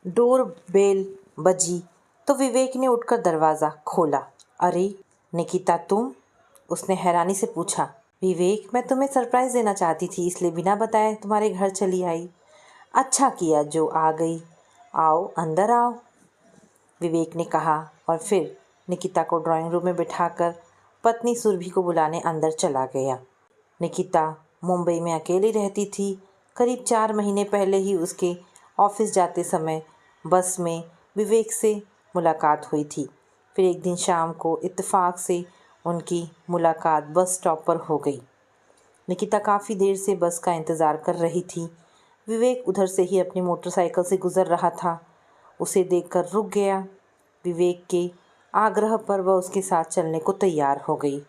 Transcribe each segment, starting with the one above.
Door bell बजी तो विवेक ने उठकर दरवाज़ा खोला। अरे निकिता तुम? उसने हैरानी से पूछा। विवेक, मैं तुम्हें सरप्राइज़ देना चाहती थी, इसलिए बिना बताए तुम्हारे घर चली आई। अच्छा किया जो आ गई। आओ अंदर आओ, विवेक ने कहा और फिर निकिता को ड्राइंग रूम में बिठाकर पत्नी सुरभि को बुलाने अंदर चला गया। निकिता मुंबई में अकेली रहती थी। करीब 4 महीने पहले ही उसके ऑफिस जाते समय बस में विवेक से मुलाकात हुई थी। फिर एक दिन शाम को इत्तेफाक से उनकी मुलाकात बस स्टॉप पर हो गई। निकिता काफ़ी देर से बस का इंतज़ार कर रही थी। विवेक उधर से ही अपनी मोटरसाइकिल से गुज़र रहा था। उसे देखकर रुक गया। विवेक के आग्रह पर वह उसके साथ चलने को तैयार हो गई।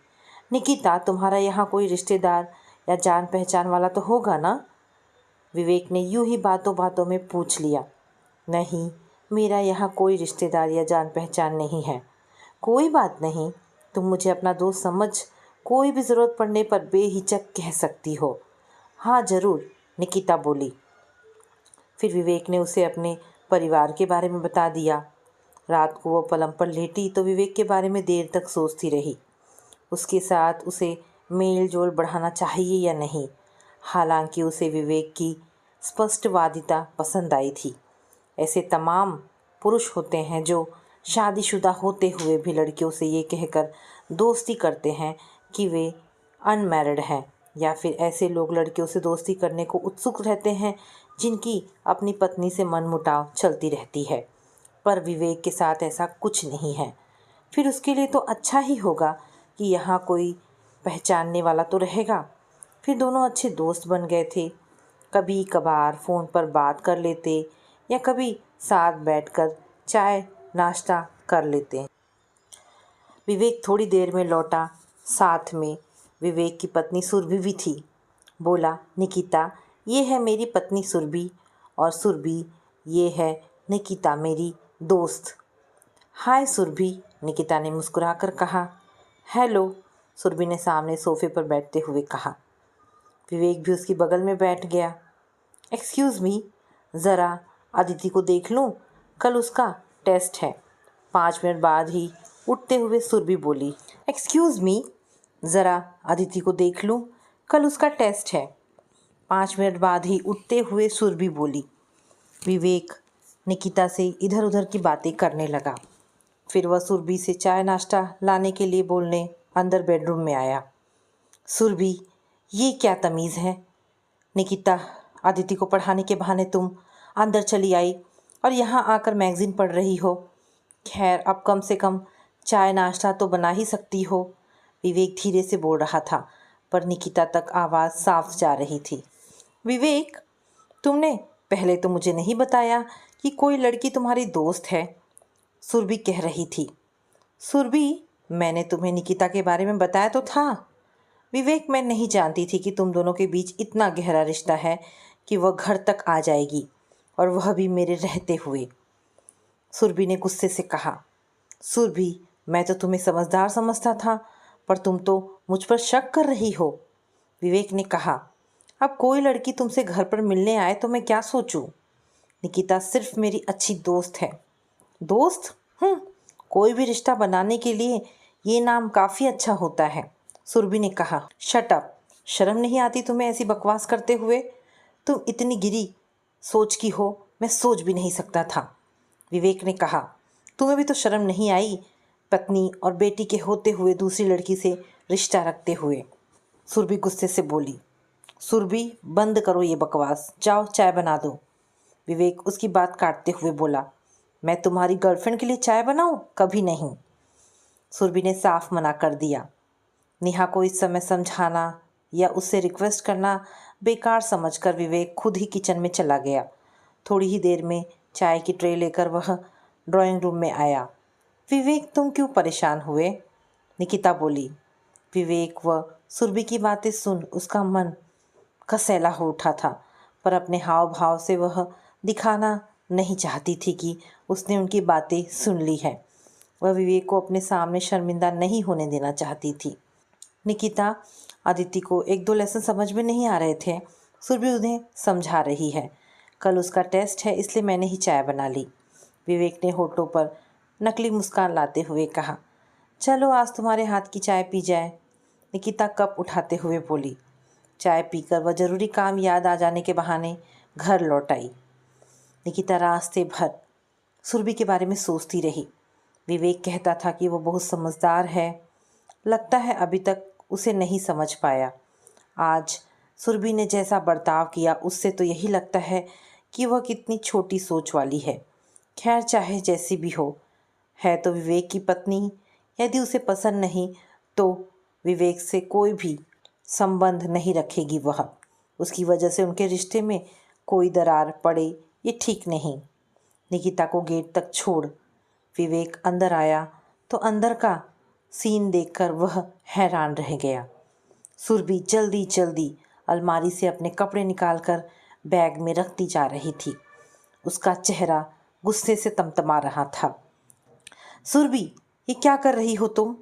निकिता, तुम्हारा यहाँ कोई रिश्तेदार या जान पहचान वाला तो होगा ना? विवेक ने यूं ही बातों बातों में पूछ लिया। नहीं, मेरा यहाँ कोई रिश्तेदार या जान पहचान नहीं है। कोई बात नहीं, तुम मुझे अपना दोस्त समझ कोई भी ज़रूरत पड़ने पर बेहिचक कह सकती हो। हाँ ज़रूर, निकिता बोली। फिर विवेक ने उसे अपने परिवार के बारे में बता दिया। रात को वो पलंग पर लेटी तो विवेक के बारे में देर तक सोचती रही। उसके साथ उसे मेल जोल बढ़ाना चाहिए या नहीं। हालांकि उसे विवेक की स्पष्टवादिता पसंद आई थी। ऐसे तमाम पुरुष होते हैं जो शादीशुदा होते हुए भी लड़कियों से ये कहकर दोस्ती करते हैं कि वे अनमैरिड हैं, या फिर ऐसे लोग लड़कियों से दोस्ती करने को उत्सुक रहते हैं जिनकी अपनी पत्नी से मनमुटाव चलती रहती है। पर विवेक के साथ ऐसा कुछ नहीं है। फिर उसके लिए तो अच्छा ही होगा कि यहाँ कोई पहचानने वाला तो रहेगा। फिर दोनों अच्छे दोस्त बन गए थे। कभी कभार फ़ोन पर बात कर लेते या कभी साथ बैठकर चाय नाश्ता कर लेते। विवेक थोड़ी देर में लौटा। साथ में विवेक की पत्नी सुरभि भी थी। बोला, निकिता, ये है मेरी पत्नी सुरभि, और सुरभि, ये है निकिता मेरी दोस्त। हाय सुरभि, निकिता ने मुस्कुराकर कहा। हेलो, सुरभि ने सामने सोफे पर बैठते हुए कहा। विवेक भी उसकी बगल में बैठ गया। एक्सक्यूज़ मी, ज़रा अदिति को देख लूँ, कल उसका टेस्ट है। 5 मिनट बाद ही उठते हुए सुरभि बोली। एक्सक्यूज़ मी, ज़रा अदिति को देख लूँ, कल उसका टेस्ट है। 5 मिनट बाद ही उठते हुए सुरभि बोली। विवेक निकिता से इधर उधर की बातें करने लगा। फिर वह सुरभि से चाय नाश्ता लाने के लिए बोलने अंदर बेडरूम में आया। सुरभि, ये क्या तमीज़ है? निकिता, अदिति को पढ़ाने के बहाने तुम अंदर चली आई और यहाँ आकर मैगज़ीन पढ़ रही हो। खैर, अब कम से कम चाय नाश्ता तो बना ही सकती हो। विवेक धीरे से बोल रहा था, पर निकिता तक आवाज़ साफ जा रही थी। विवेक, तुमने पहले तो मुझे नहीं बताया कि कोई लड़की तुम्हारी दोस्त है, सुरभि कह रही थी। सुरभि, मैंने तुम्हें निकिता के बारे में बताया तो था। विवेक, मैं नहीं जानती थी कि तुम दोनों के बीच इतना गहरा रिश्ता है कि वह घर तक आ जाएगी, और वह भी मेरे रहते हुए, सुरभि ने गुस्से से कहा। सुरभि, मैं तो तुम्हें समझदार समझता था, पर तुम तो मुझ पर शक कर रही हो, विवेक ने कहा। अब कोई लड़की तुमसे घर पर मिलने आए तो मैं क्या सोचूं? निकिता सिर्फ मेरी अच्छी दोस्त है। दोस्त? कोई भी रिश्ता बनाने के लिए ये नाम काफ़ी अच्छा होता है, सुरभि ने कहा। शट अप, शर्म नहीं आती तुम्हें ऐसी बकवास करते हुए? तुम इतनी गिरी सोच की हो, मैं सोच भी नहीं सकता था, विवेक ने कहा। तुम्हें भी तो शर्म नहीं आई, पत्नी और बेटी के होते हुए दूसरी लड़की से रिश्ता रखते हुए, सुरभि गुस्से से बोली। सुरभि, बंद करो ये बकवास, जाओ चाय बना दो, विवेक उसकी बात काटते हुए बोला। मैं तुम्हारी गर्लफ्रेंड के लिए चाय बनाऊं? कभी नहीं, सुरभि ने साफ मना कर दिया। नेहा को इस समय समझाना या उससे रिक्वेस्ट करना बेकार समझकर विवेक खुद ही किचन में चला गया। थोड़ी ही देर में चाय की ट्रे लेकर वह ड्राइंग रूम में आया। विवेक, तुम क्यों परेशान हुए? निकिता बोली। विवेक व सुरभि की बातें सुन उसका मन कसैला हो उठा था, पर अपने हाव भाव से वह दिखाना नहीं चाहती थी कि उसने उनकी बातें सुन ली है। वह विवेक को अपने सामने शर्मिंदा नहीं होने देना चाहती थी। निकिता, अदिति को 1-2 लेसन समझ में नहीं आ रहे थे, सुरभि उन्हें समझा रही है। कल उसका टेस्ट है इसलिए मैंने ही चाय बना ली। विवेक ने होठों पर नकली मुस्कान लाते हुए कहा। चलो आज तुम्हारे हाथ की चाय पी जाए, निकिता कप उठाते हुए बोली। चाय पीकर वह जरूरी काम याद आ जाने के बहाने घर लौट आई। निकिता रास्ते भर सुरभि के बारे में सोचती रही। विवेक कहता था कि वो बहुत समझदार है, लगता है अभी तक उसे नहीं समझ पाया। आज सुरभि ने जैसा बर्ताव किया उससे तो यही लगता है कि वह कितनी छोटी सोच वाली है। खैर चाहे जैसी भी हो, है तो विवेक की पत्नी। यदि उसे पसंद नहीं तो विवेक से कोई भी संबंध नहीं रखेगी वह। उसकी वजह से उनके रिश्ते में कोई दरार पड़े ये ठीक नहीं। निकिता को गेट तक छोड़ विवेक अंदर आया तो अंदर का सीन देखकर वह हैरान रह गया। सुरभि जल्दी जल्दी अलमारी से अपने कपड़े निकालकर बैग में रखती जा रही थी। उसका चेहरा गुस्से से तमतमा रहा था। सुरभि, ये क्या कर रही हो तुम?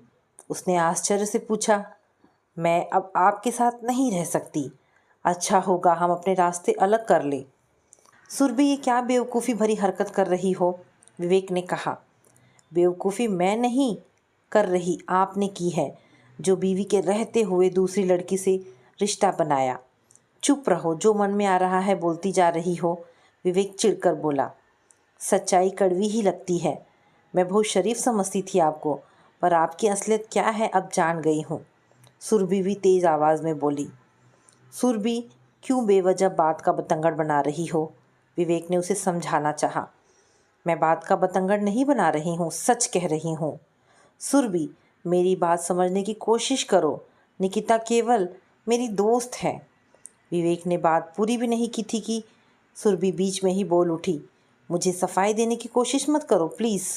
उसने आश्चर्य से पूछा। मैं अब आपके साथ नहीं रह सकती। अच्छा होगा हम अपने रास्ते अलग कर ले। सुरभि, ये क्या बेवकूफ़ी भरी हरकत कर रही हो? विवेक ने कहा। बेवकूफ़ी मैं नहीं कर रही, आपने की है, जो बीवी के रहते हुए दूसरी लड़की से रिश्ता बनाया। चुप रहो, जो मन में आ रहा है बोलती जा रही हो, विवेक चिढ़कर बोला। सच्चाई कड़वी ही लगती है। मैं बहुत शरीफ समझती थी आपको, पर आपकी असलियत क्या है अब जान गई हूँ, सुरभि भी तेज़ आवाज़ में बोली। सुरभि, क्यों बेवजह बात का बतंगड़ बना रही हो? विवेक ने उसे समझाना चाहा। मैं बात का बतंगड़ नहीं बना रही हूँ, सच कह रही हूँ। सुरभि, मेरी बात समझने की कोशिश करो। निकिता केवल मेरी दोस्त है। विवेक ने बात पूरी भी नहीं की थी कि सुरभि बीच में ही बोल उठी। मुझे सफाई देने की कोशिश मत करो प्लीज़।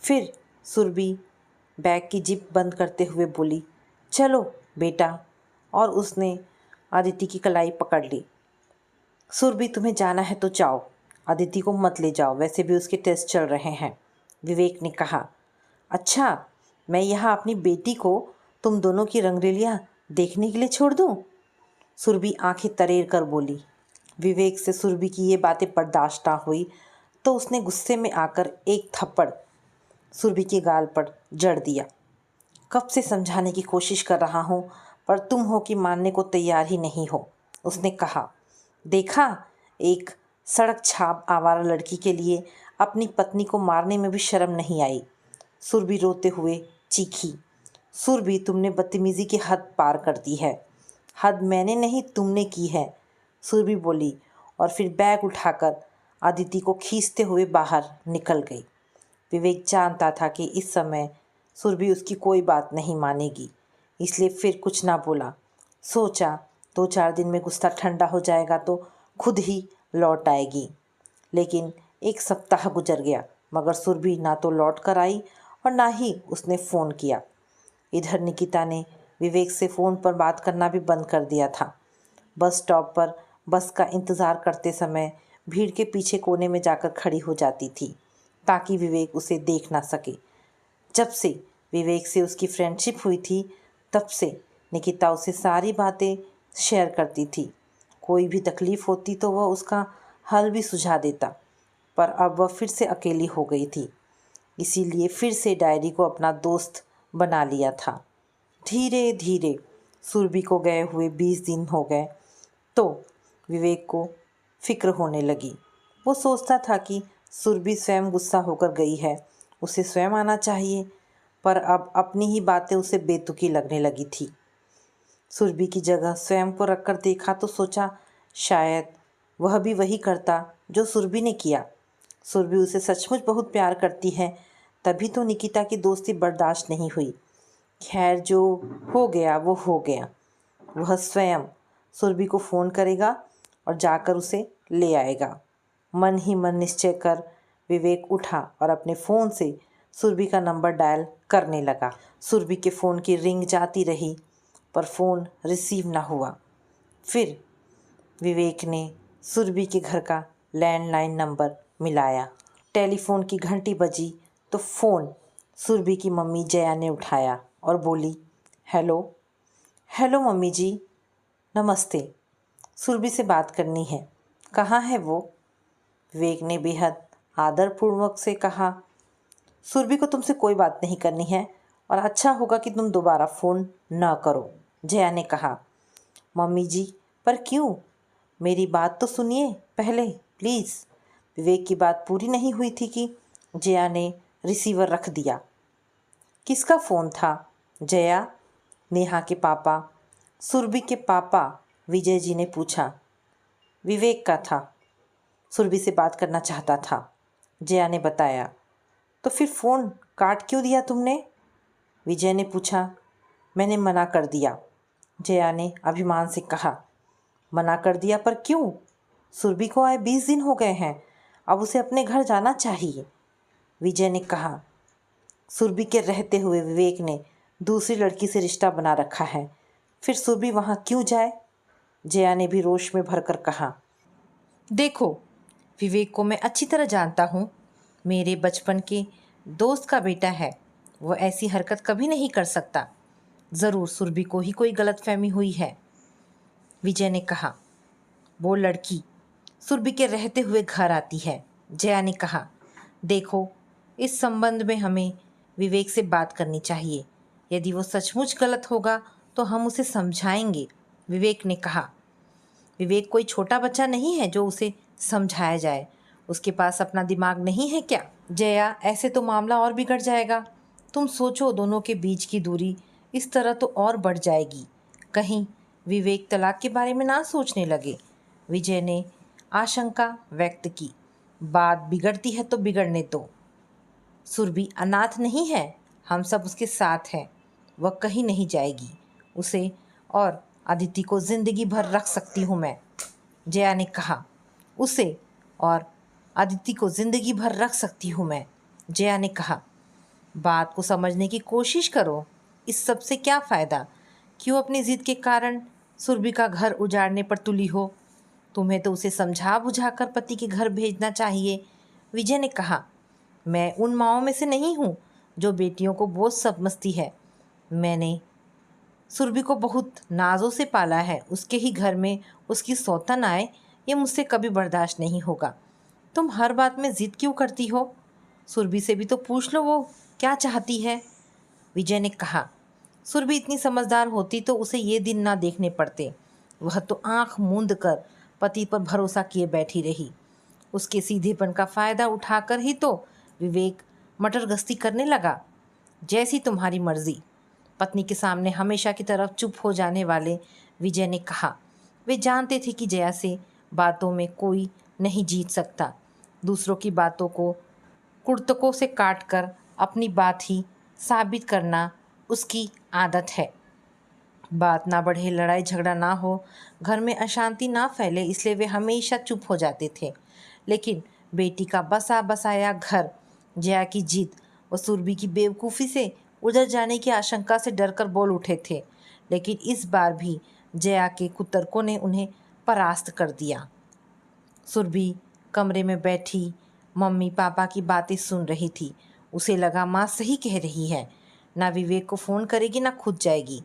फिर सुरभि बैग की जिप बंद करते हुए बोली, चलो बेटा, और उसने आदिति की कलाई पकड़ ली। सुरभि, तुम्हें जाना है तो जाओ, आदिति को मत ले जाओ, वैसे भी उसके टेस्ट चल रहे हैं, विवेक ने कहा। अच्छा, मैं यहाँ अपनी बेटी को तुम दोनों की रंगरेलियाँ देखने के लिए छोड़ दूँ? सुरभि आंखें तरेर कर बोली। विवेक से सुरभि की ये बातें बर्दाश्त ना हुई तो उसने गुस्से में आकर एक थप्पड़ सुरभि के गाल पर जड़ दिया। कब से समझाने की कोशिश कर रहा हूँ, पर तुम हो कि मानने को तैयार ही नहीं हो, उसने कहा। देखा, एक सड़क छाप आवारा लड़की के लिए अपनी पत्नी को मारने में भी शर्म नहीं आई। सुरभि रोते हुए चीखी। सुरभि, तुमने बदतमीजी की हद पार कर दी है। हद मैंने नहीं, तुमने की है, सुरभि बोली और फिर बैग उठाकर आदिति को खींचते हुए बाहर निकल गई। विवेक जानता था कि इस समय सुरभि उसकी कोई बात नहीं मानेगी, इसलिए फिर कुछ ना बोला। सोचा 2-4 दिन में गुस्सा ठंडा हो जाएगा तो खुद ही लौट आएगी। लेकिन 1 सप्ताह गुजर गया मगर सुरभि ना तो लौट कर आई और ना ही उसने फ़ोन किया। इधर निकिता ने विवेक से फ़ोन पर बात करना भी बंद कर दिया था। बस स्टॉप पर बस का इंतज़ार करते समय भीड़ के पीछे कोने में जाकर खड़ी हो जाती थी ताकि विवेक उसे देख ना सके। जब से विवेक से उसकी फ्रेंडशिप हुई थी तब से निकिता उसे सारी बातें शेयर करती थी। कोई भी तकलीफ़ होती तो वह उसका हल भी सुझा देता, पर अब वह फिर से अकेली हो गई थी, इसीलिए फिर से डायरी को अपना दोस्त बना लिया था। धीरे धीरे सुरभि को गए हुए 20 दिन हो गए तो विवेक को फिक्र होने लगी। वो सोचता था कि सुरभि स्वयं गुस्सा होकर गई है, उसे स्वयं आना चाहिए, पर अब अपनी ही बातें उसे बेतुकी लगने लगी थी। सुरभि की जगह स्वयं को रखकर देखा तो सोचा शायद वह भी वही करता जो सुरभि ने किया। सुरभि उसे सचमुच बहुत प्यार करती है, तभी तो निकिता की दोस्ती बर्दाश्त नहीं हुई। खैर, जो हो गया वो हो गया। वह स्वयं सुरभि को फ़ोन करेगा और जाकर उसे ले आएगा। मन ही मन निश्चय कर विवेक उठा और अपने फ़ोन से सुरभि का नंबर डायल करने लगा। सुरभि के फ़ोन की रिंग जाती रही पर फ़ोन रिसीव ना हुआ। फिर विवेक ने सुरभि के घर का लैंडलाइन नंबर मिलाया। टेलीफोन की घंटी बजी तो फ़ोन सुरभि की मम्मी जया ने उठाया और बोली, हेलो। हेलो मम्मी जी, नमस्ते। सुरभि से बात करनी है। कहाँ है वो? विवेक ने बेहद आदरपूर्वक से कहा। सुरभि को तुमसे कोई बात नहीं करनी है और अच्छा होगा कि तुम दोबारा फ़ोन न करो, जया ने कहा। मम्मी जी, पर क्यों? मेरी बात तो सुनिए पहले प्लीज़। विवेक की बात पूरी नहीं हुई थी कि जया ने रिसीवर रख दिया। किसका फ़ोन था? जया, नेहा के पापा, सुरभि के पापा विजय जी ने पूछा। विवेक का था, सुरभि से बात करना चाहता था, जया ने बताया। तो फिर फ़ोन काट क्यों दिया तुमने? विजय ने पूछा। मैंने मना कर दिया, जया ने अभिमान से कहा। मना कर दिया, पर क्यों? सुरभि को आए 20 दिन हो गए हैं, अब उसे अपने घर जाना चाहिए, विजय ने कहा। सुरभि के रहते हुए विवेक ने दूसरी लड़की से रिश्ता बना रखा है, फिर सुरभि वहाँ क्यों जाए? जया ने भी रोष में भरकर कहा। देखो, विवेक को मैं अच्छी तरह जानता हूँ, मेरे बचपन के दोस्त का बेटा है, वो ऐसी हरकत कभी नहीं कर सकता। ज़रूर सुरभि को ही कोई गलतफहमी हुई है, विजय ने कहा। वो लड़की सुरभि के रहते हुए घर आती है, जया ने कहा। देखो, इस संबंध में हमें विवेक से बात करनी चाहिए। यदि वो सचमुच गलत होगा तो हम उसे समझाएंगे, विवेक ने कहा। विवेक कोई छोटा बच्चा नहीं है जो उसे समझाया जाए। उसके पास अपना दिमाग नहीं है क्या? जया, ऐसे तो मामला और बिगड़ जाएगा। तुम सोचो, दोनों के बीच की दूरी इस तरह तो और बढ़ जाएगी। कहीं विवेक तलाक के बारे में ना सोचने लगे, विजय ने आशंका व्यक्त की। बात बिगड़ती है तो बिगड़ने दो। सुरभि अनाथ नहीं है, हम सब उसके साथ हैं, वह कहीं नहीं जाएगी। उसे और अदिति को जिंदगी भर रख सकती हूँ मैं, जया ने कहा। उसे और अदिति को जिंदगी भर रख सकती हूँ मैं, जया ने कहा। बात को समझने की कोशिश करो, इस सब से क्या फ़ायदा? क्यों अपनी ज़िद के कारण सुरभि का घर उजाड़ने पर तुली हो? तुम्हें तो उसे समझा बुझाकर पति के घर भेजना चाहिए, विजय ने कहा। मैं उन माँओं में से नहीं हूँ जो बेटियों को बोझ समझती है। मैंने सुरभि को बहुत नाजों से पाला है, उसके ही घर में उसकी सौतन आए, ये मुझसे कभी बर्दाश्त नहीं होगा। तुम हर बात में ज़िद क्यों करती हो? सुरभि से भी तो पूछ लो वो क्या चाहती है, विजय ने कहा। सुरभि इतनी समझदार होती तो उसे ये दिन ना देखने पड़ते। वह तो आंख मूंद कर पति पर भरोसा किए बैठी रही। उसके सीधेपन का फ़ायदा उठाकर ही तो विवेक मटर गश्ती करने लगा। जैसी तुम्हारी मर्जी, पत्नी के सामने हमेशा की तरफ चुप हो जाने वाले विजय ने कहा। वे जानते थे कि जया से बातों में कोई नहीं जीत सकता। दूसरों की बातों को कुर्तकों से काट कर अपनी बात ही साबित करना उसकी आदत है। बात ना बढ़े, लड़ाई झगड़ा ना हो, घर में अशांति ना फैले, इसलिए वे हमेशा चुप हो जाते थे। लेकिन बेटी का बसा बसाया घर, जया की जिद और सुरभि की बेवकूफ़ी से उधर जाने की आशंका से डरकर बोल उठे थे। लेकिन इस बार भी जया के कुतर्कों ने उन्हें परास्त कर दिया। सुरभि कमरे में बैठी मम्मी पापा की बातें सुन रही थी। उसे लगा माँ सही कह रही है, ना विवेक को फ़ोन करेगी ना खुद जाएगी,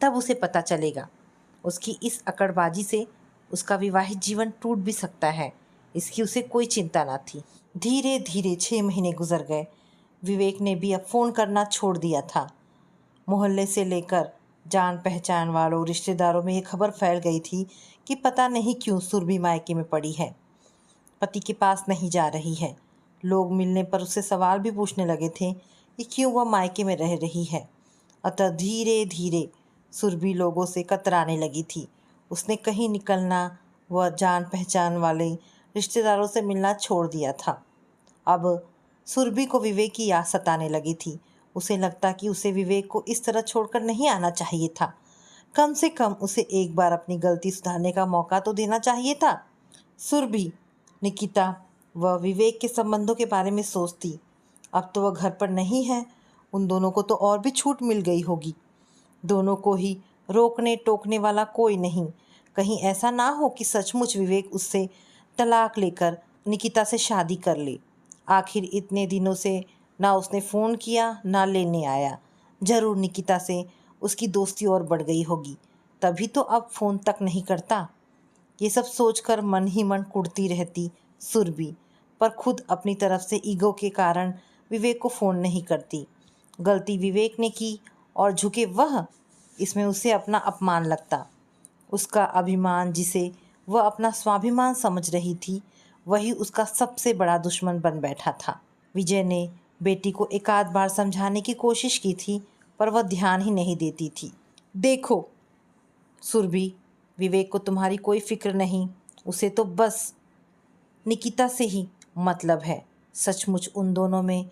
तब उसे पता चलेगा। उसकी इस अकड़बाजी से उसका विवाहित जीवन टूट भी सकता है, इसकी उसे कोई चिंता ना थी। धीरे धीरे 6 महीने गुजर गए। विवेक ने भी अब फ़ोन करना छोड़ दिया था। मोहल्ले से लेकर जान पहचान वालों रिश्तेदारों में ये खबर फैल गई थी कि पता नहीं क्यों सुरभि मायके में पड़ी है, पति के पास नहीं जा रही है। लोग मिलने पर उससे सवाल भी पूछने लगे थे कि क्यों वह मायके में रह रही है। अतः धीरे धीरे सुरभि लोगों से कतराने लगी थी। उसने कहीं निकलना व जान पहचान वाले रिश्तेदारों से मिलना छोड़ दिया था। अब सुरभि को विवेक की याद सताने लगी थी। उसे लगता कि उसे विवेक को इस तरह छोड़कर नहीं आना चाहिए था। कम से कम उसे एक बार अपनी गलती सुधारने का मौका तो देना चाहिए था। सुरभि निकिता व विवेक के संबंधों के बारे में सोचती। अब तो वह घर पर नहीं है, उन दोनों को तो और भी छूट मिल गई होगी। दोनों को ही रोकने टोकने वाला कोई नहीं। कहीं ऐसा ना हो कि सचमुच विवेक उससे तलाक लेकर निकिता से शादी कर ले। आखिर इतने दिनों से ना उसने फ़ोन किया ना लेने आया। ज़रूर निकिता से उसकी दोस्ती और बढ़ गई होगी, तभी तो अब फ़ोन तक नहीं करता। ये सब सोचकर मन ही मन कुढ़ती रहती सुरभि, पर खुद अपनी तरफ से ईगो के कारण विवेक को फ़ोन नहीं करती। गलती विवेक ने की और झुके वह, इसमें उसे अपना अपमान लगता। उसका अभिमान, जिसे वह अपना स्वाभिमान समझ रही थी, वही उसका सबसे बड़ा दुश्मन बन बैठा था। विजय ने बेटी को एकाध बार समझाने की कोशिश की थी, पर वह ध्यान ही नहीं देती थी। देखो सुरभि, विवेक को तुम्हारी कोई फिक्र नहीं, उसे तो बस निकिता से ही मतलब है। सचमुच उन दोनों में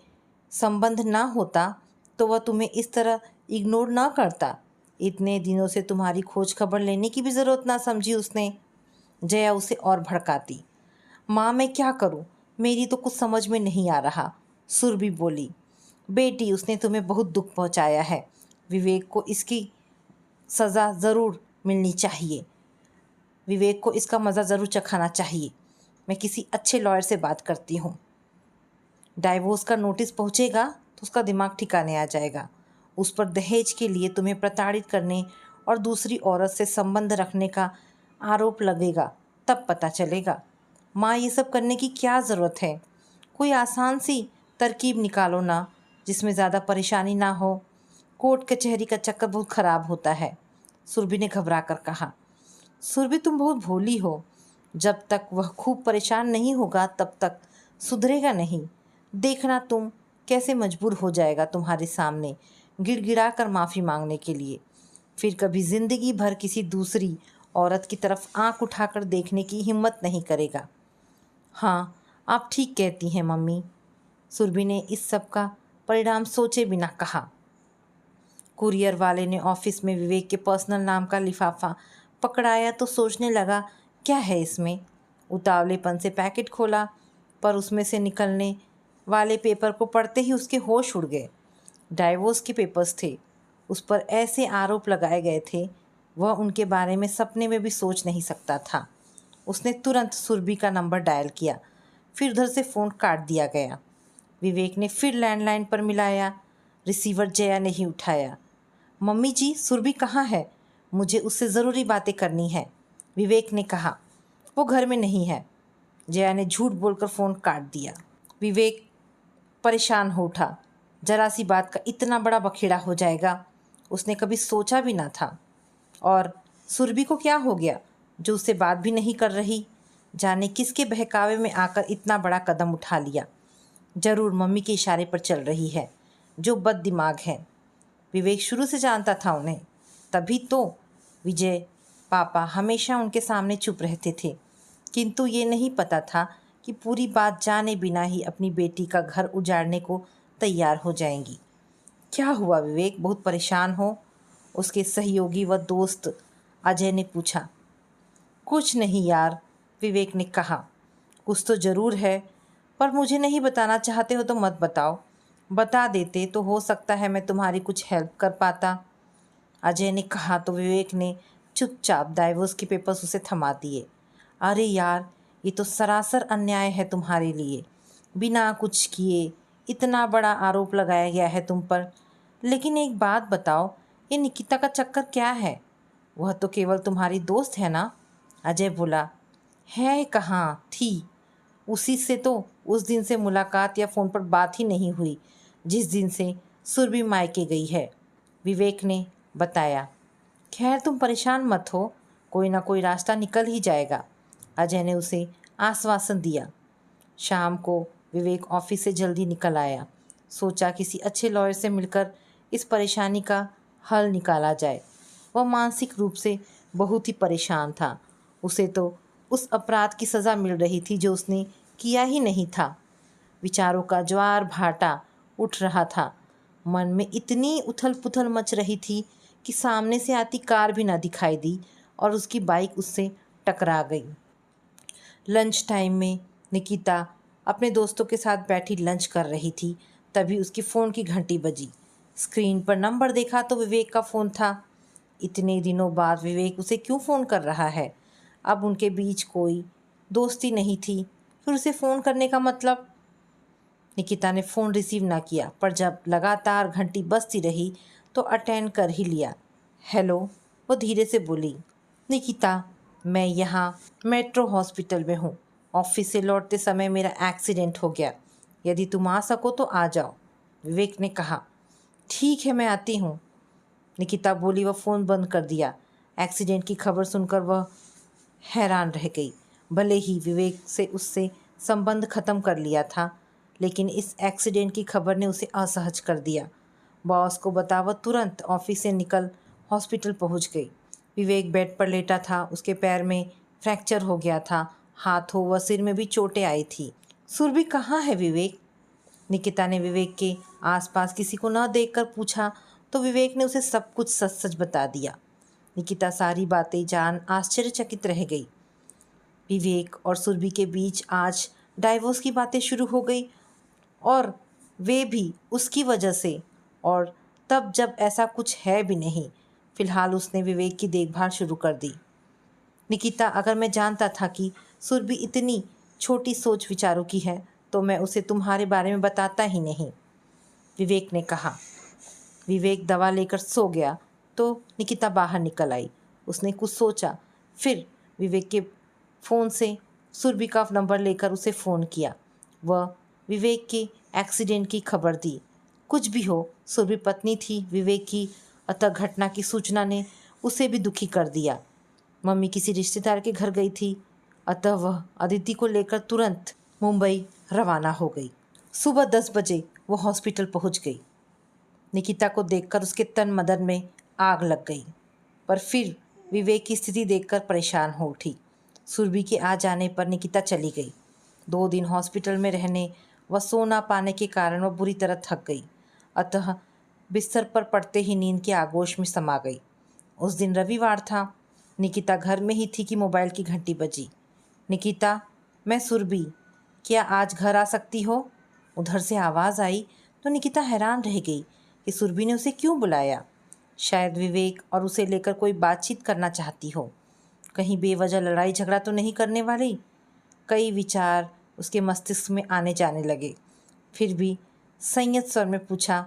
संबंध ना होता तो वह तुम्हें इस तरह इग्नोर ना करता। इतने दिनों से तुम्हारी खोज खबर लेने की भी ज़रूरत ना समझी उसने। जया उसे और भड़काती। माँ मैं क्या करूँ, मेरी तो कुछ समझ में नहीं आ रहा, सुरभि बोली। बेटी, उसने तुम्हें बहुत दुख पहुँचाया है। विवेक को इसकी सज़ा ज़रूर मिलनी चाहिए। विवेक को इसका मज़ा ज़रूर चखाना चाहिए। मैं किसी अच्छे लॉयर से बात करती हूँ। डाइवोर्स का नोटिस पहुँचेगा तो उसका दिमाग ठिकाने आ जाएगा। उस पर दहेज के लिए तुम्हें प्रताड़ित करने और दूसरी औरत से संबंध रखने का आरोप लगेगा, तब पता चलेगा। माँ, ये सब करने की क्या ज़रूरत है? कोई आसान सी तरकीब निकालो ना, जिसमें ज़्यादा परेशानी ना हो। कोर्ट कचहरी का चक्कर बहुत ख़राब होता है, सुरभि ने घबरा कर कहा। सुरभि, तुम बहुत भोली हो। जब तक वह खूब परेशान नहीं होगा तब तक सुधरेगा नहीं। देखना तुम कैसे मजबूर हो जाएगा तुम्हारे सामने गिड़गिड़ा कर माफ़ी मांगने के लिए। फिर कभी ज़िंदगी भर किसी दूसरी औरत की तरफ आंख उठाकर देखने की हिम्मत नहीं करेगा। हाँ, आप ठीक कहती हैं मम्मी, सुरभि ने इस सब का परिणाम सोचे बिना कहा। कुरियर वाले ने ऑफिस में विवेक के पर्सनल नाम का लिफाफा पकड़ाया तो सोचने लगा, क्या है इसमें। उतावलेपन से पैकेट खोला, पर उसमें से निकलने वाले पेपर को पढ़ते ही उसके होश उड़ गए। डाइवोर्स के पेपर्स थे। उस पर ऐसे आरोप लगाए गए थे, वह उनके बारे में सपने में भी सोच नहीं सकता था। उसने तुरंत सुरभि का नंबर डायल किया, फिर उधर से फ़ोन काट दिया गया। विवेक ने फिर लैंडलाइन पर मिलाया, रिसीवर जया ने ही उठाया। मम्मी जी, सुरभि कहाँ है? मुझे उससे ज़रूरी बातें करनी है, विवेक ने कहा। वो घर में नहीं है, जया ने झूठ बोलकर फ़ोन काट दिया। विवेक परेशान हो उठा। जरा सी बात का इतना बड़ा बखेड़ा हो जाएगा, उसने कभी सोचा भी ना था। और सुरभि को क्या हो गया जो उससे बात भी नहीं कर रही? जाने किसके बहकावे में आकर इतना बड़ा कदम उठा लिया। ज़रूर मम्मी के इशारे पर चल रही है, जो बद दिमाग है। विवेक शुरू से जानता था उन्हें, तभी तो विजय पापा हमेशा उनके सामने चुप रहते थे। किंतु ये नहीं पता था कि पूरी बात जाने बिना ही अपनी बेटी का घर उजाड़ने को तैयार हो जाएंगी। क्या हुआ विवेक, बहुत परेशान हो? उसके सहयोगी व दोस्त अजय ने पूछा। कुछ नहीं यार, विवेक ने कहा। कुछ तो ज़रूर है, पर मुझे नहीं बताना चाहते हो तो मत बताओ। बता देते तो हो सकता है मैं तुम्हारी कुछ हेल्प कर पाता, अजय ने कहा तो विवेक ने चुपचाप डाइवोर्स के पेपर्स उसे थमा दिए। अरे यार, ये तो सरासर अन्याय है तुम्हारे लिए। बिना कुछ किए इतना बड़ा आरोप लगाया गया है तुम पर। लेकिन एक बात बताओ, ये निकिता का चक्कर क्या है? वह तो केवल तुम्हारी दोस्त है ना? अजय बोला। है कहाँ थी, उसी से तो उस दिन से मुलाकात या फ़ोन पर बात ही नहीं हुई जिस दिन से सुरभि मायके गई है, विवेक ने बताया। खैर तुम परेशान मत हो, कोई ना कोई रास्ता निकल ही जाएगा, अजय ने उसे आश्वासन दिया। शाम को विवेक ऑफिस से जल्दी निकल आया। सोचा किसी अच्छे लॉयर से मिलकर इस परेशानी का हल निकाला जाए। वह मानसिक रूप से बहुत ही परेशान था। उसे तो उस अपराध की सज़ा मिल रही थी जो उसने किया ही नहीं था। विचारों का ज्वार भाटा उठ रहा था। मन में इतनी उथल पुथल मच रही थी कि सामने से आती कार भी ना दिखाई दी और उसकी बाइक उससे टकरा गई। लंच टाइम में निकिता अपने दोस्तों के साथ बैठी लंच कर रही थी, तभी उसकी फ़ोन की घंटी बजी। स्क्रीन पर नंबर देखा तो विवेक का फ़ोन था। इतने दिनों बाद विवेक उसे क्यों फ़ोन कर रहा है? अब उनके बीच कोई दोस्ती नहीं थी, फिर उसे फ़ोन करने का मतलब? निकिता ने फ़ोन रिसीव ना किया, पर जब लगातार घंटी बजती रही तो अटेंड कर ही लिया। हेलो, वो धीरे से बोली। निकिता, मैं यहाँ मेट्रो हॉस्पिटल में हूँ, ऑफिस से लौटते समय मेरा एक्सीडेंट हो गया। यदि तुम आ सको तो आ जाओ, विवेक ने कहा। ठीक है, मैं आती हूँ, निकिता बोली। वह फ़ोन बंद कर दिया। एक्सीडेंट की खबर सुनकर वह हैरान रह गई। भले ही विवेक से उससे संबंध खत्म कर लिया था, लेकिन इस एक्सीडेंट की खबर ने उसे असहज कर दिया। बॉस को बता वह तुरंत ऑफिस से निकल हॉस्पिटल पहुंच गई। विवेक बेड पर लेटा था। उसके पैर में फ्रैक्चर हो गया था। हाथों व सिर में भी चोटें आई थी। सुरभि कहाँ है विवेक? निकिता ने विवेक के आसपास किसी को न देखकर पूछा तो विवेक ने उसे सब कुछ सच सच बता दिया। निकिता सारी बातें जान आश्चर्यचकित रह गई। विवेक और सुरभि के बीच आज डाइवोर्स की बातें शुरू हो गई, और वे भी उसकी वजह से। और तब जब ऐसा कुछ है भी नहीं। फिलहाल उसने विवेक की देखभाल शुरू कर दी। निकिता, अगर मैं जानता था कि सुरभि इतनी छोटी सोच विचारों की है तो मैं उसे तुम्हारे बारे में बताता ही नहीं, विवेक ने कहा। विवेक दवा लेकर सो गया तो निकिता बाहर निकल आई। उसने कुछ सोचा, फिर विवेक के फ़ोन से सुरभि का नंबर लेकर उसे फ़ोन किया। वह विवेक के एक्सीडेंट की खबर दी। कुछ भी हो, सुरभि पत्नी थी विवेक की, अतः घटना की सूचना ने उसे भी दुखी कर दिया। मम्मी किसी रिश्तेदार के घर गई थी, अतः वह अदिति को लेकर तुरंत मुंबई रवाना हो गई। सुबह 10 बजे वो हॉस्पिटल पहुंच गई। निकिता को देखकर उसके तन मदन में आग लग गई, पर फिर विवेक की स्थिति देखकर परेशान हो उठी। सुरभि के आ जाने पर निकिता चली गई। 2 दिन हॉस्पिटल में रहने व सो ना पाने के कारण वह बुरी तरह थक गई, अतः बिस्तर पर पड़ते ही नींद के आगोश में समा गई। उस दिन रविवार था। निकिता घर में ही थी कि मोबाइल की घंटी बजी। निकिता, मैं सुरभि, क्या आज घर आ सकती हो? उधर से आवाज़ आई तो निकिता हैरान रह गई कि सुरभि ने उसे क्यों बुलाया। शायद विवेक और उसे लेकर कोई बातचीत करना चाहती हो। कहीं बेवजह लड़ाई झगड़ा तो नहीं करने वाली। कई विचार उसके मस्तिष्क में आने जाने लगे। फिर भी संयत स्वर में पूछा,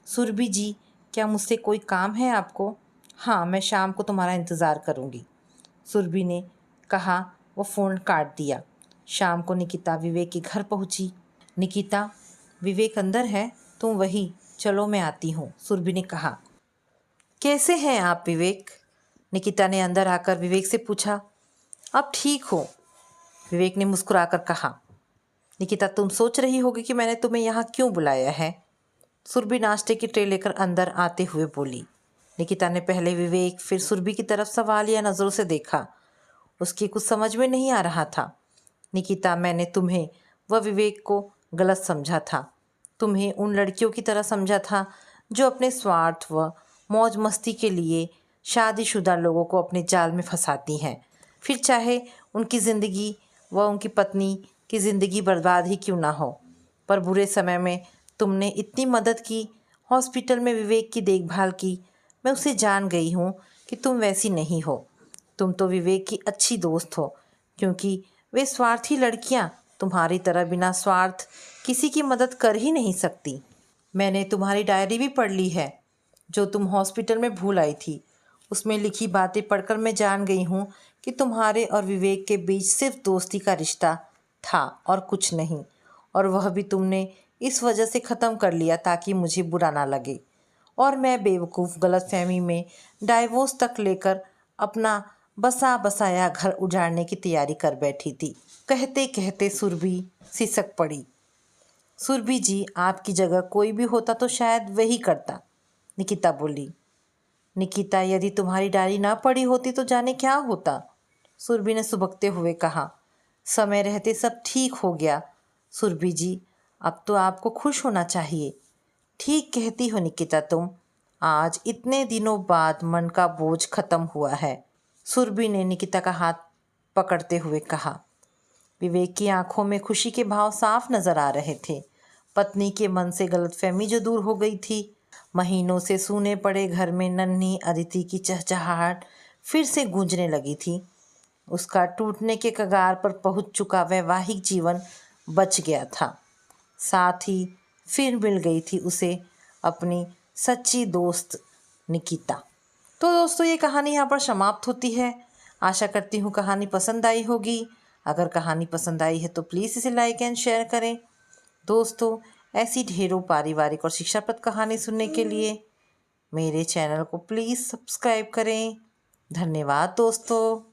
सुरभि जी, क्या मुझसे कोई काम है आपको? हाँ, मैं शाम को तुम्हारा इंतज़ार करूँगी, सुरभि ने कहा। वो फ़ोन काट दिया। शाम को निकिता विवेक के घर पहुंची। निकिता, विवेक अंदर है, तुम वही चलो, मैं आती हूँ, सुरभि ने कहा। कैसे हैं आप विवेक? निकिता ने अंदर आकर विवेक से पूछा। अब ठीक हो, विवेक ने मुस्कुराकर कहा। निकिता, तुम सोच रही होगी कि मैंने तुम्हें यहाँ क्यों बुलाया है, सुरभि नाश्ते की ट्रे लेकर अंदर आते हुए बोली। निकिता ने पहले विवेक फिर सुरभि की तरफ सवालिया नज़रों से देखा। उसकी कुछ समझ में नहीं आ रहा था। निकिता, मैंने तुम्हें व विवेक को गलत समझा था। तुम्हें उन लड़कियों की तरह समझा था जो अपने स्वार्थ व मौज मस्ती के लिए शादीशुदा लोगों को अपने जाल में फंसाती हैं, फिर चाहे उनकी ज़िंदगी व उनकी पत्नी की ज़िंदगी बर्बाद ही क्यों ना हो। पर बुरे समय में तुमने इतनी मदद की, हॉस्पिटल में विवेक की देखभाल की। मैं उसे जान गई हूँ कि तुम वैसी नहीं हो। तुम तो विवेक की अच्छी दोस्त हो, क्योंकि वे स्वार्थी लड़कियाँ तुम्हारी तरह बिना स्वार्थ किसी की मदद कर ही नहीं सकती। मैंने तुम्हारी डायरी भी पढ़ ली है जो तुम हॉस्पिटल में भूल आई थी। उसमें लिखी बातें पढ़कर मैं जान गई हूँ कि तुम्हारे और विवेक के बीच सिर्फ दोस्ती का रिश्ता था और कुछ नहीं, और वह भी तुमने इस वजह से ख़त्म कर लिया ताकि मुझे बुरा ना लगे। और मैं बेवकूफ़ गलतफहमी में डाइवोर्स तक लेकर अपना बसा बसाया घर उजाड़ने की तैयारी कर बैठी थी। कहते कहते सुरभि सिसक पड़ी। सुरभि जी, आपकी जगह कोई भी होता तो शायद वही करता, निकिता बोली। निकिता, यदि तुम्हारी डायरी ना पड़ी होती तो जाने क्या होता, सुरभि ने सुबकते हुए कहा। समय रहते सब ठीक हो गया सुरभि जी, अब तो आपको खुश होना चाहिए। ठीक कहती हो निकिता तुम। आज इतने दिनों बाद मन का बोझ खत्म हुआ है, सुरभि ने निकिता का हाथ पकड़ते हुए कहा। विवेक की आंखों में खुशी के भाव साफ नजर आ रहे थे। पत्नी के मन से गलतफहमी जो दूर हो गई थी। महीनों से सूने पड़े घर में नन्ही अदिति की चहचहाहट फिर से गूंजने लगी थी। उसका टूटने के कगार पर पहुंच चुका वैवाहिक जीवन बच गया था। साथ ही फिर मिल गई थी उसे अपनी सच्ची दोस्त निकिता। तो दोस्तों, ये कहानी यहाँ पर समाप्त होती है। आशा करती हूँ कहानी पसंद आई होगी। अगर कहानी पसंद आई है तो प्लीज़ इसे लाइक एंड शेयर करें। दोस्तों, ऐसी ढेरों पारिवारिक और शिक्षाप्रद कहानी सुनने के लिए मेरे चैनल को प्लीज़ सब्सक्राइब करें। धन्यवाद दोस्तों।